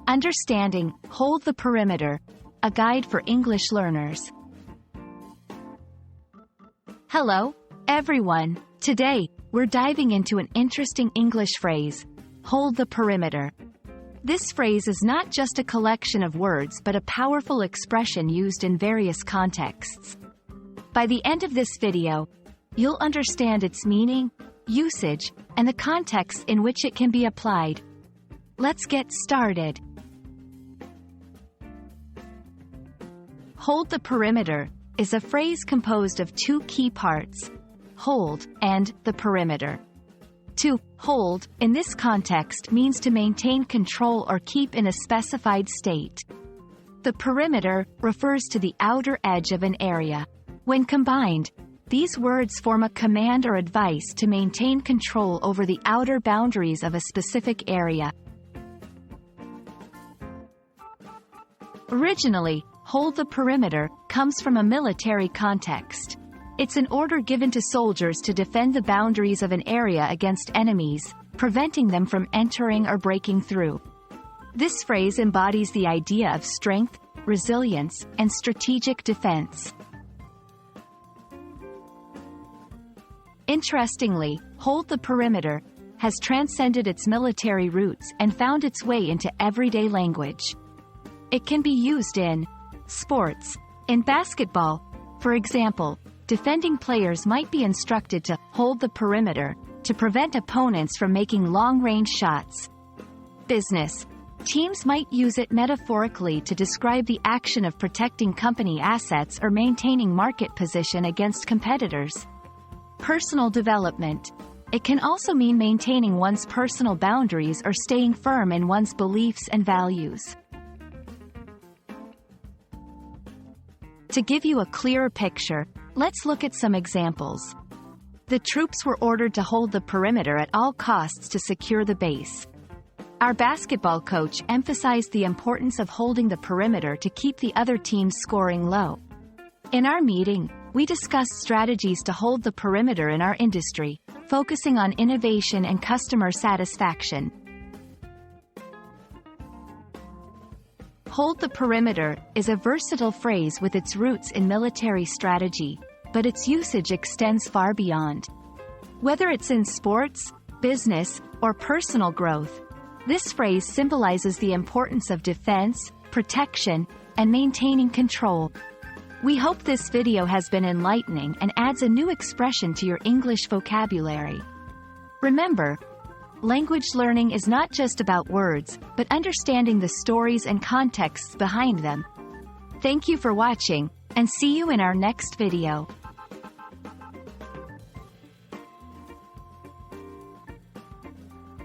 Understanding Hold the Perimeter, a guide for English learners. Hello, everyone. Today, we're diving into an interesting English phrase, hold the perimeter. This phrase is not just a collection of words but a powerful expression used in various contexts. By the end of this video, you'll understand its meaning, usage, and the context in which it can be applied. Let's get started. Hold the perimeter is a phrase composed of two key parts, hold and the perimeter. To hold, in this context, means to maintain control or keep in a specified state. The perimeter refers to the outer edge of an area. When combined, these words form a command or advice to maintain control over the outer boundaries of a specific area. Originally, hold the perimeter comes from a military context. It's an order given to soldiers to defend the boundaries of an area against enemies, preventing them from entering or breaking through. This phrase embodies the idea of strength, resilience, and strategic defense. Interestingly, hold the perimeter has transcended its military roots and found its way into everyday language. It can be used in sports. In basketball, for example, defending players might be instructed to hold the perimeter to prevent opponents from making long-range shots. Business. Teams might use it metaphorically to describe the action of protecting company assets or maintaining market position against competitors. Personal development. It can also mean maintaining one's personal boundaries or staying firm in one's beliefs and values. To give you a clearer picture, let's look at some examples. The troops were ordered to hold the perimeter at all costs to secure the base. Our basketball coach emphasized the importance of holding the perimeter to keep the other team scoring low. In our meeting, we discussed strategies to hold the perimeter in our industry, focusing on innovation and customer satisfaction. Hold the perimeter is a versatile phrase with its roots in military strategy, but its usage extends far beyond. Whether it's in sports, business, or personal growth, this phrase symbolizes the importance of defense, protection, and maintaining control. We hope this video has been enlightening and adds a new expression to your English vocabulary. Remember, language learning is not just about words, but understanding the stories and contexts behind them. Thank you for watching, and see you in our next video.